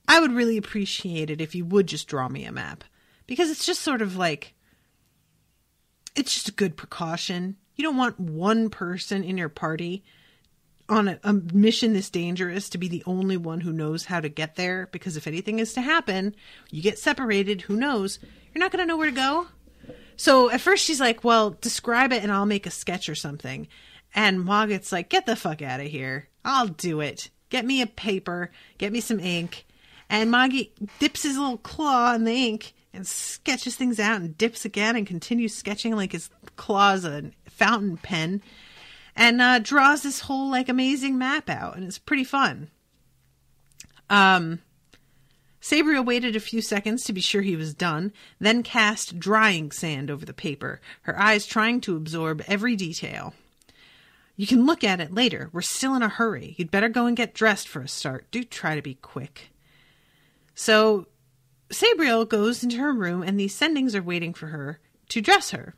I would really appreciate it if you would just draw me a map. because it's just sort of like, it's just a good precaution. You don't want one person in your party on a mission this dangerous to be the only one who knows how to get there, because if anything is to happen, you get separated, who knows? You're not going to know where to go. So at first she's like, well, describe it and I'll make a sketch or something. And Mogget's like, get the fuck out of here. I'll do it. Get me a paper. Get me some ink. And Mogget dips his little claw in the ink and sketches things out and dips again and continues sketching like his claw's a fountain pen. And draws this whole, like, amazing map out. And it's pretty fun. Sabriel waited a few seconds to be sure he was done, then cast drying sand over the paper, her eyes trying to absorb every detail. You can look at it later. We're still in a hurry. You'd better go and get dressed for a start. Do try to be quick. So Sabriel goes into her room, and these sendings are waiting for her to dress her.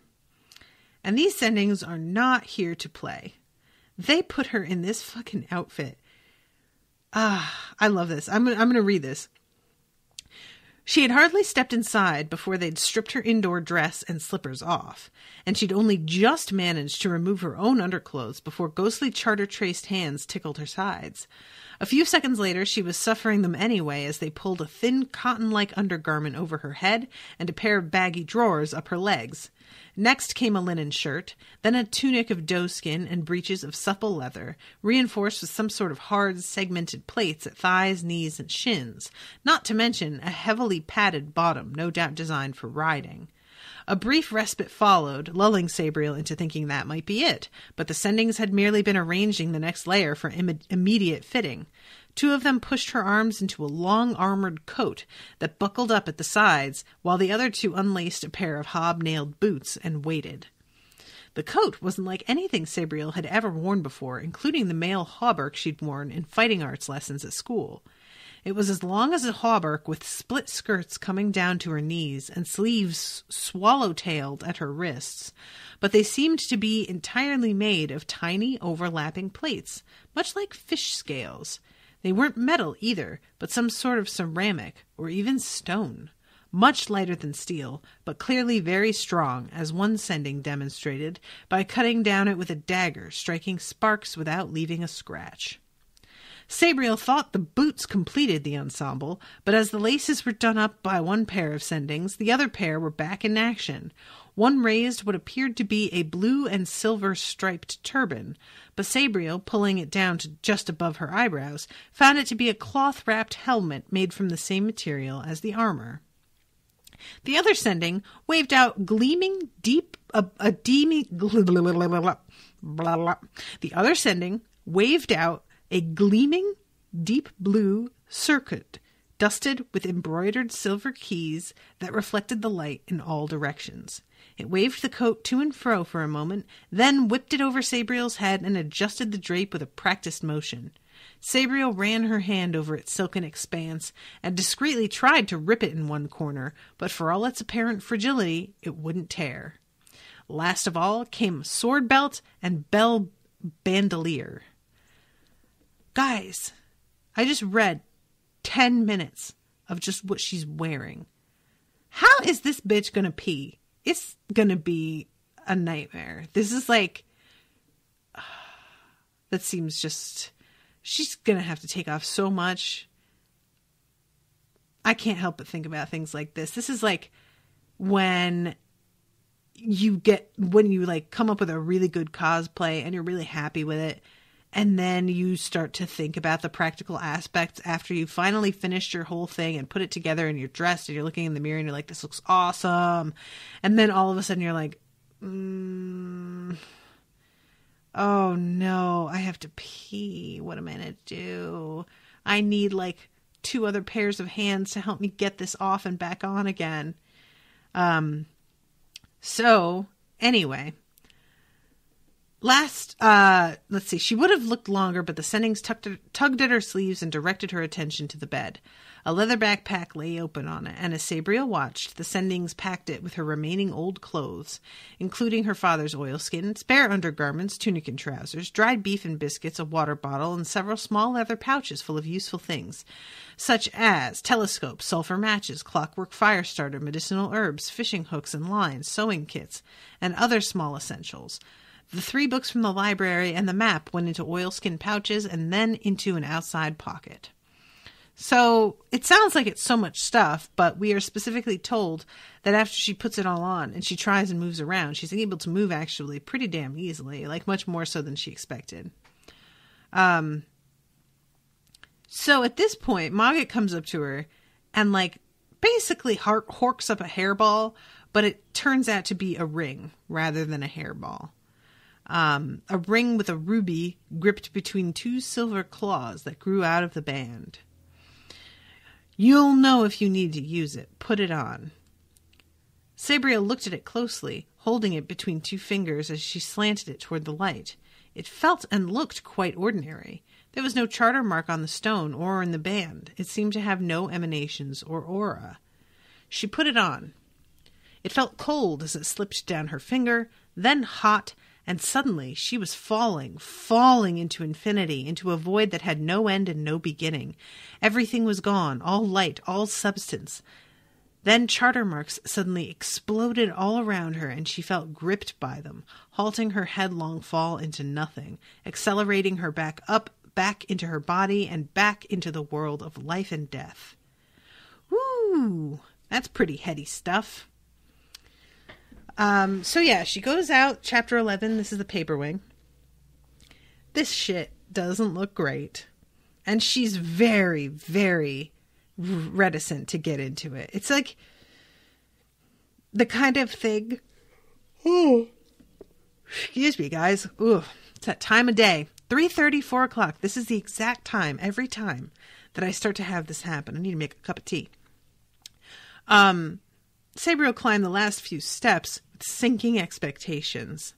And these sendings are not here to play. They put her in this fucking outfit. I love this. I'm going to read this. She had hardly stepped inside before they'd stripped her indoor dress and slippers off, and she'd only just managed to remove her own underclothes before ghostly charter-traced hands tickled her sides. A few seconds later, she was suffering them anyway as they pulled a thin cotton-like undergarment over her head and a pair of baggy drawers up her legs. Next came a linen shirt, then a tunic of doeskin and breeches of supple leather, reinforced with some sort of hard, segmented plates at thighs, knees, and shins, not to mention a heavily padded bottom, no doubt designed for riding. A brief respite followed, lulling Sabriel into thinking that might be it, but the sendings had merely been arranging the next layer for immediate fitting. Two of them pushed her arms into a long armored coat that buckled up at the sides, while the other two unlaced a pair of hobnailed boots and waited. The coat wasn't like anything Sabriel had ever worn before, including the male hauberk she'd worn in fighting arts lessons at school. It was as long as a hauberk with split skirts coming down to her knees and sleeves swallow-tailed at her wrists, but they seemed to be entirely made of tiny overlapping plates, much like fish scales. They weren't metal either, but some sort of ceramic or even stone. Much lighter than steel, but clearly very strong, as one sending demonstrated by cutting down it with a dagger, striking sparks without leaving a scratch. Sabriel thought the boots completed the ensemble, but as the laces were done up by one pair of sendings, the other pair were back in action. One raised what appeared to be a blue and silver striped turban, but Sabriel, pulling it down to just above her eyebrows, found it to be a cloth-wrapped helmet made from the same material as the armor. The other sending waved out gleaming deep The other sending waved out a gleaming, deep blue circuit dusted with embroidered silver keys that reflected the light in all directions. It waved the coat to and fro for a moment, then whipped it over Sabriel's head and adjusted the drape with a practiced motion. Sabriel ran her hand over its silken expanse and discreetly tried to rip it in one corner, but for all its apparent fragility, it wouldn't tear. Last of all came sword belt and bell bandolier. Guys, I just read 10 minutes of just what she's wearing. How is this bitch gonna pee? It's gonna be a nightmare. This is like... that seems just... She's gonna have to take off so much. I can't help but think about things like this. This is like when you like come up with a really good cosplay and you're really happy with it, and then you start to think about the practical aspects after you finally finished your whole thing and put it together and you're dressed and you're looking in the mirror and you're like, this looks awesome. And then all of a sudden you're like, oh no, I have to pee. What am I going to do? I need like 2 other pairs of hands to help me get this off and back on again. So anyway, let's see. She would have looked longer, but the sendings tugged at her sleeves and directed her attention to the bed. A leather backpack lay open on it, and as Sabriel watched, the Sendings packed it with her remaining old clothes, including her father's oilskin, spare undergarments, tunic and trousers, dried beef and biscuits, a water bottle, and several small leather pouches full of useful things, such as telescopes, sulfur matches, clockwork fire starter, medicinal herbs, fishing hooks and lines, sewing kits, and other small essentials. The 3 books from the library and the map went into oilskin pouches and then into an outside pocket. So it sounds like it's so much stuff, but we are specifically told that after she puts it all on and she tries and moves around, she's able to move actually pretty damn easily, like much more so than she expected. So at this point, Mogget comes up to her and like basically horks up a hairball, but it turns out to be a ring rather than a hairball. A ring with a ruby gripped between 2 silver claws that grew out of the band. You'll know if you need to use it. Put it on. Sabriel looked at it closely, holding it between 2 fingers as she slanted it toward the light. It felt and looked quite ordinary. There was no charter mark on the stone or in the band. It seemed to have no emanations or aura. She put it on. It felt cold as it slipped down her finger, then hot, and suddenly she was falling into infinity, into a void that had no end and no beginning. Everything was gone, all light, all substance. Then charter marks suddenly exploded all around her, and she felt gripped by them, halting her headlong fall into nothing, accelerating her back up, back into her body, and back into the world of life and death. Woo! That's pretty heady stuff. So yeah, she goes out, chapter 11, this is the paper wing. This shit doesn't look great. And she's very, very reticent to get into it. It's like the kind of thing... Oh, excuse me, guys. Ooh, it's that time of day. 3:30, 4 o'clock. This is the exact time, every time, that I start to have this happen. I need to make a cup of tea. Sabriel climbed the last few steps with sinking expectations.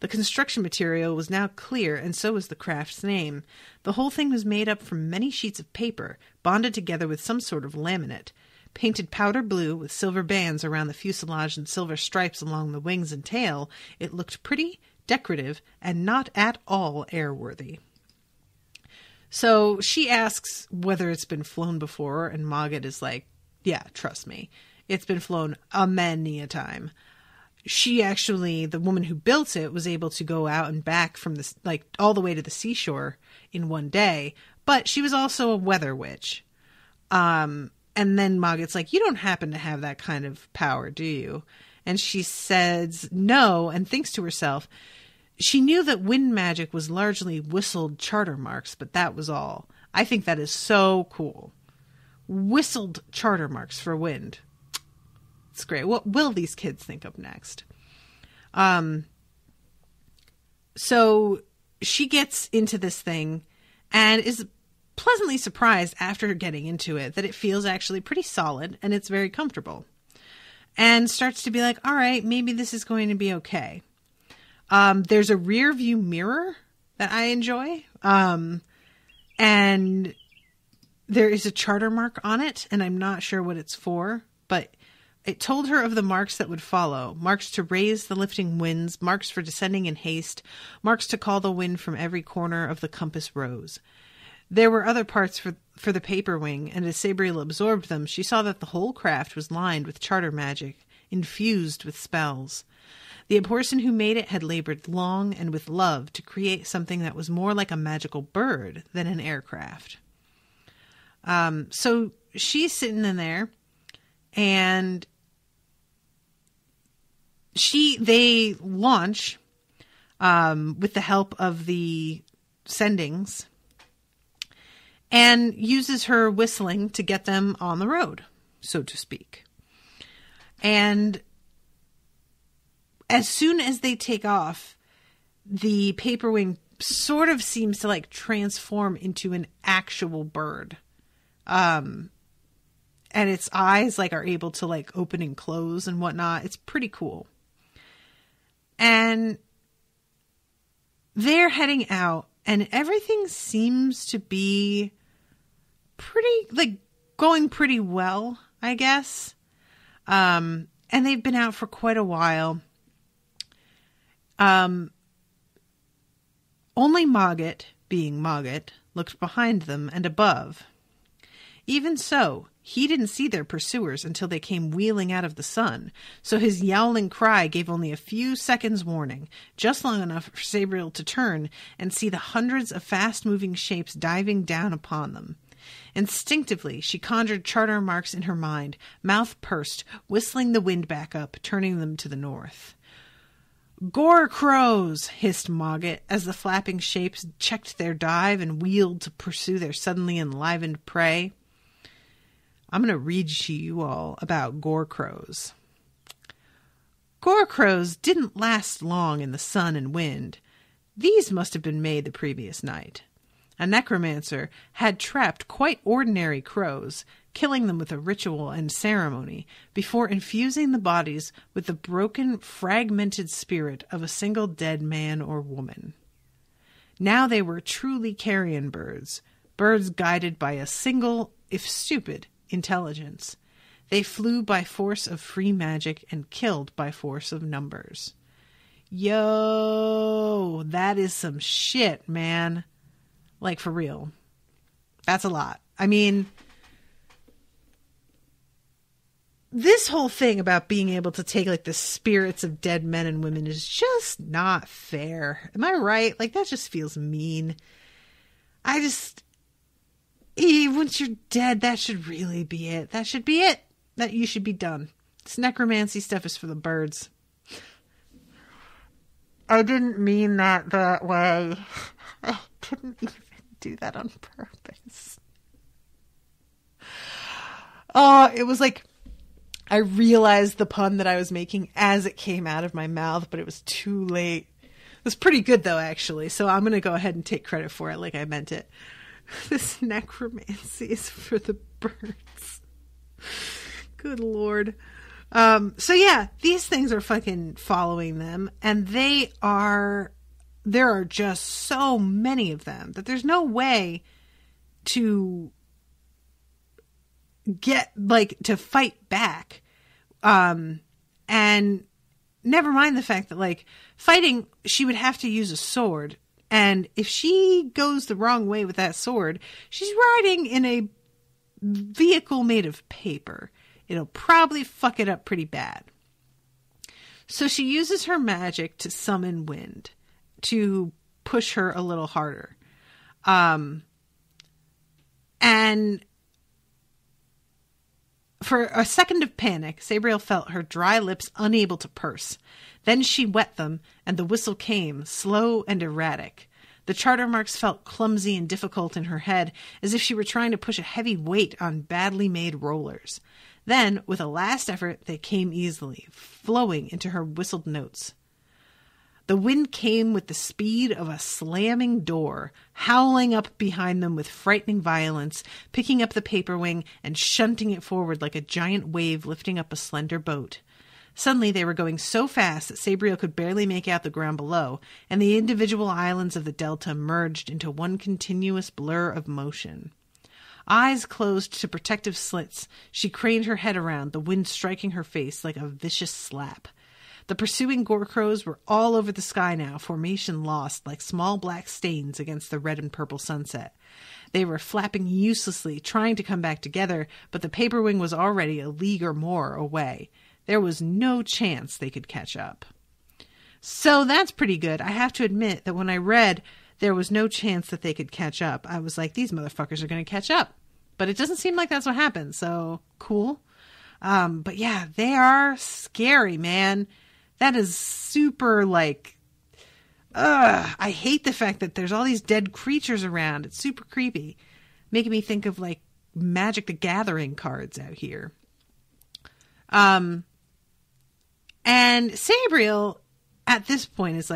The construction material was now clear, and so was the craft's name. The whole thing was made up from many sheets of paper, bonded together with some sort of laminate. Painted powder blue with silver bands around the fuselage and silver stripes along the wings and tail, it looked pretty, decorative, and not at all airworthy. So she asks whether it's been flown before, and Mogget is like, yeah, trust me. It's been flown a many a time. She actually, the woman who built it, was able to go out and back from this, like all the way to the seashore in one day. But she was also a weather witch. And then Mogget's like, you don't happen to have that kind of power, do you? And she says no, and thinks to herself, she knew that wind magic was largely whistled charter marks, but that was all. I think that is so cool. Whistled charter marks for wind. It's great. What will these kids think of next? So she gets into this thing and is pleasantly surprised after getting into it that it feels actually pretty solid and it's very comfortable. And starts to be like, all right, maybe this is going to be okay. There's a rear view mirror that I enjoy. And there is a charter mark on it, and I'm not sure what it's for, but it told her of the marks that would follow. Marks to raise the lifting winds, marks for descending in haste, marks to call the wind from every corner of the compass rose. There were other parts for the paper wing, and as Sabriel absorbed them, she saw that the whole craft was lined with charter magic, infused with spells. The person who made it had labored long and with love to create something that was more like a magical bird than an aircraft. So she's sitting in there, and they launch with the help of the Sendings, and uses her whistling to get them on the road, so to speak. And as soon as they take off, the paper wing sort of seems to like transform into an actual bird. And its eyes like are able to like open and close and whatnot. It's pretty cool. And they're heading out, and everything seems to be pretty like going pretty well, I guess. And they've been out for quite a while. Only Mogget, being Mogget, looked behind them and above. Even so, he didn't see their pursuers until they came wheeling out of the sun, so his yowling cry gave only a few seconds' warning, just long enough for Sabriel to turn and see the hundreds of fast-moving shapes diving down upon them. Instinctively, she conjured charter marks in her mind, mouth pursed, whistling the wind back up, turning them to the north. "Gore crows!" hissed Mogget, as the flapping shapes checked their dive and wheeled to pursue their suddenly enlivened prey. I'm going to read to you all about gore crows. Gore crows didn't last long in the sun and wind. These must have been made the previous night. A necromancer had trapped quite ordinary crows, killing them with a ritual and ceremony, before infusing the bodies with the broken, fragmented spirit of a single dead man or woman. Now they were truly carrion birds, birds guided by a single, if stupid, intelligence. They flew by force of free magic and killed by force of numbers. Yo, that is some shit, man. Like, for real. That's a lot. I mean, this whole thing about being able to take, like, the spirits of dead men and women is just not fair. Am I right? Like, that just feels mean. Once you're dead, that should really be it. That should be it. That you should be done. This necromancy stuff is for the birds. I didn't mean that way. I didn't even do that on purpose. Oh, it was like I realized the pun that I was making as it came out of my mouth, but it was too late. It was pretty good, though, actually, so I'm going to go ahead and take credit for it like I meant it. This necromancy is for the birds. Good Lord. So yeah, these things are fucking following them, and there are just so many of them that there's no way to to fight back. And never mind the fact that, fighting, she would have to use a sword. And if she goes the wrong way with that sword, she's riding in a vehicle made of paper. It'll probably fuck it up pretty bad. So she uses her magic to summon wind, to push her a little harder. And for a second of panic, Sabriel felt her dry lips unable to purse. Then she wet them, and the whistle came, slow and erratic. The charter marks felt clumsy and difficult in her head, as if she were trying to push a heavy weight on badly made rollers. Then, with a last effort, they came easily, flowing into her whistled notes. The wind came with the speed of a slamming door, howling up behind them with frightening violence, picking up the paper wing and shunting it forward like a giant wave lifting up a slender boat. Suddenly they were going so fast that Sabriel could barely make out the ground below, and the individual islands of the delta merged into one continuous blur of motion. Eyes closed to protective slits, she craned her head around, the wind striking her face like a vicious slap. The pursuing gore-crows were all over the sky now, formation lost like small black stains against the red and purple sunset. They were flapping uselessly, trying to come back together, but the paper wing was already a league or more away. There was no chance they could catch up. So that's pretty good. I have to admit that when I read there was no chance that they could catch up, I was like, these motherfuckers are going to catch up. But it doesn't seem like that's what happened, so cool. But yeah, they are scary, man. That is super, I hate the fact that there's all these dead creatures around. It's super creepy. Making me think of, Magic the Gathering cards out here. And Sabriel, at this point, is,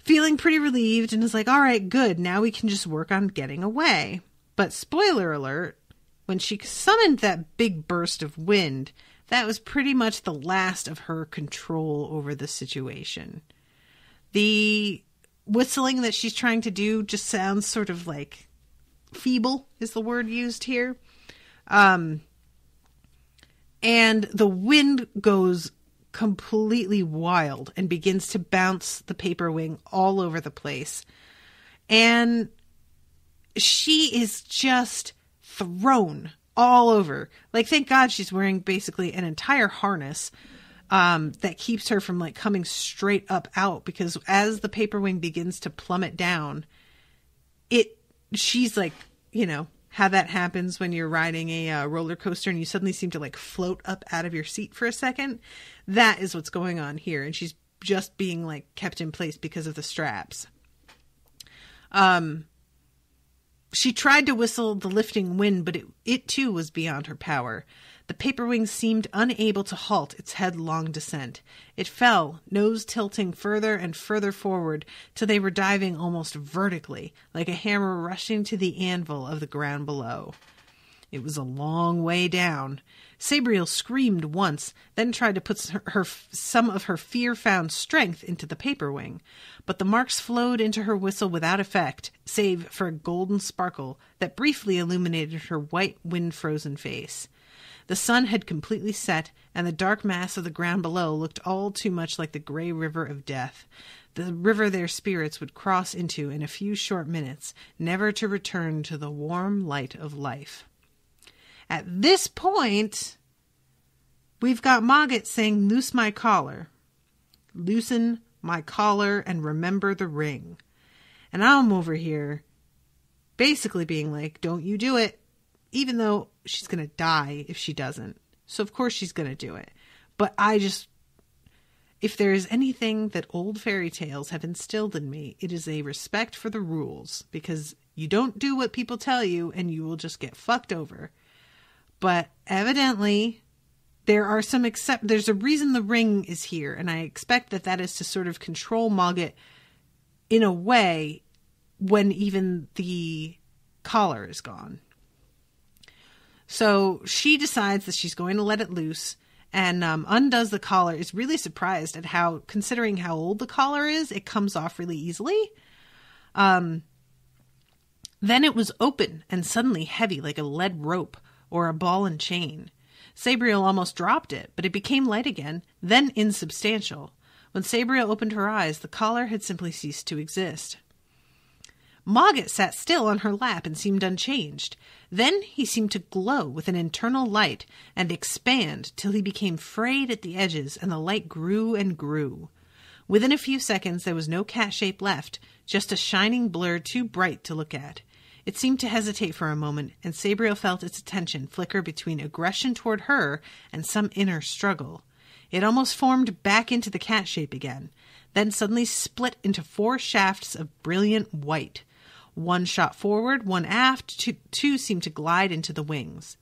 feeling pretty relieved and is like, all right, good. Now we can just work on getting away. But spoiler alert, when she summoned that big burst of wind, that was pretty much the last of her control over the situation. The whistling that she's trying to do just sounds sort of feeble is the word used here. And the wind goes completely wild and begins to bounce the paper wing all over the place. And she is just thrown all over. Like, thank God she's wearing basically an entire harness that keeps her from like coming straight up out, because as the paper wing begins to plummet down, she's like, you know, how that happens when you're riding a roller coaster and you suddenly seem to like float up out of your seat for a second. That is what's going on here. And she's just being like kept in place because of the straps. She tried to whistle the lifting wind, but it too was beyond her power. The paper wing seemed unable to halt its headlong descent. It fell, nose tilting further and further forward till they were diving almost vertically, like a hammer rushing to the anvil of the ground below. It was a long way down. Sabriel screamed once, then tried to put some of her fear-found strength into the paper wing, but the marks flowed into her whistle without effect, save for a golden sparkle that briefly illuminated her white, wind-frozen face. The sun had completely set, and the dark mass of the ground below looked all too much like the gray river of death, the river their spirits would cross into in a few short minutes, never to return to the warm light of life. At this point, we've got Mogget saying, "Loose my collar. Loosen my collar and remember the ring." And I'm over here basically being like, don't you do it. Even though she's going to die if she doesn't. So of course she's going to do it. But if there is anything that old fairy tales have instilled in me, it is a respect for the rules. Because you don't do what people tell you and you will just get fucked over. But evidently there are there's a reason the ring is here. And I expect that is to sort of control Mogget in a way when even the collar is gone. So she decides that she's going to let it loose and undoes the collar. Is really surprised at how, considering how old the collar is, it comes off really easily. Then it was open and suddenly heavy like a lead rope or a ball and chain. Sabriel almost dropped it, but it became light again, then insubstantial. When Sabriel opened her eyes, the collar had simply ceased to exist. Mogget sat still on her lap and seemed unchanged. Then he seemed to glow with an internal light and expand till he became frayed at the edges, and the light grew and grew. Within a few seconds there was no cat shape left, just a shining blur too bright to look at. It seemed to hesitate for a moment, and Sabriel felt its attention flicker between aggression toward her and some inner struggle. It almost formed back into the cat shape again, then suddenly split into 4 shafts of brilliant white. One shot forward, one aft, two seemed to glide into the wings.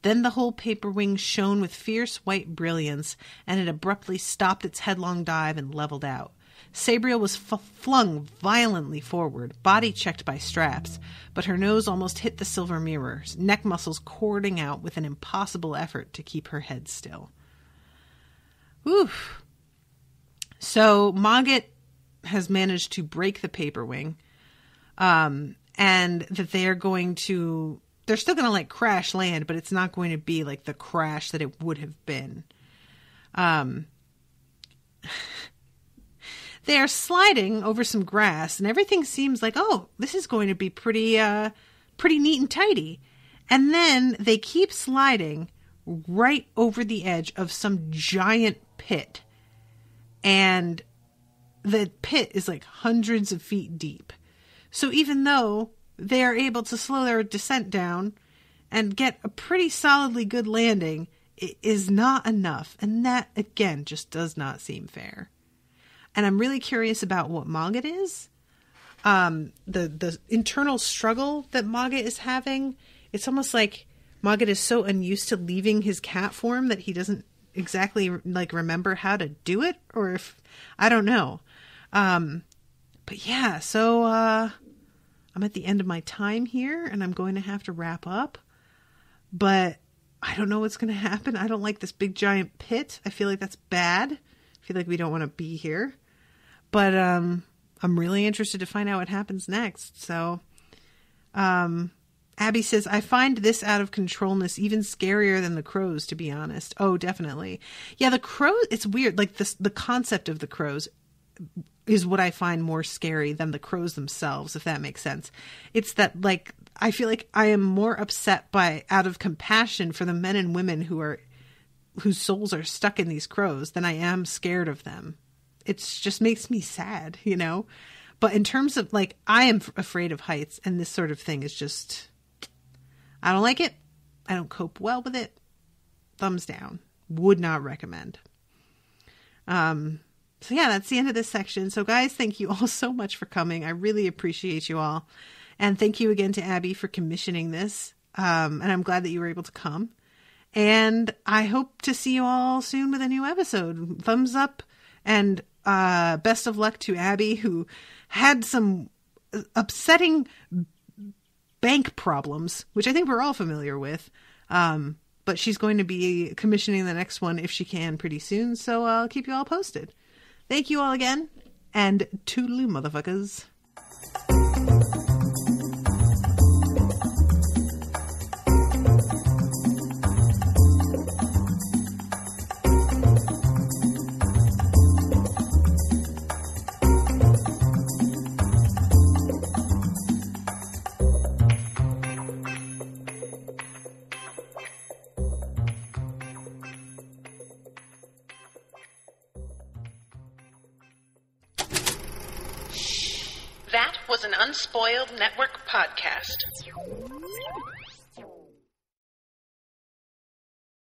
Then the whole paper wing shone with fierce white brilliance, and it abruptly stopped its headlong dive and leveled out. Sabriel was flung violently forward, body checked by straps, but her nose almost hit the silver mirrors, neck muscles cording out with an impossible effort to keep her head still. Oof. So Mogget has managed to break the paper wing. And that they're still going to like crash land, but it's not going to be like the crash that it would have been. They are sliding over some grass and everything seems like, oh, this is going to be pretty neat and tidy. And then they keep sliding right over the edge of some giant pit. And the pit is like hundreds of feet deep. So even though they are able to slow their descent down and get a pretty solidly good landing, it is not enough. And that, again, just does not seem fair. And I'm really curious about what Mogget is. The internal struggle that Mogget is having. It's almost like Mogget is so unused to leaving his cat form that he doesn't exactly like remember how to do it. Or if, I don't know. But yeah, so I'm at the end of my time here and I'm going to have to wrap up. But I don't know what's going to happen. I don't like this big giant pit. I feel like that's bad. I feel like we don't want to be here. But I'm really interested to find out what happens next. So Abby says, I find this out of controlness even scarier than the crows, to be honest. Oh, definitely. Yeah, the crows, it's weird. Like the concept of the crows is what I find more scary than the crows themselves, if that makes sense. It's that, like, I feel like I am more upset out of compassion for the men and women whose souls are stuck in these crows than I am scared of them. It just makes me sad, you know? But in terms of, like, I am afraid of heights, and this sort of thing is just, I don't like it. I don't cope well with it. Thumbs down. Would not recommend. So yeah, that's the end of this section. So guys, thank you all so much for coming. I really appreciate you all. And thank you again to Abbey for commissioning this. And I'm glad that you were able to come. And I hope to see you all soon with a new episode. Thumbs up, and best of luck to Abbey, who had some upsetting bank problems, which I think we're all familiar with. But she's going to be commissioning the next one if she can pretty soon. So I'll keep you all posted. Thank you all again, and toodaloo, motherfuckers. That was an Unspoiled Network podcast.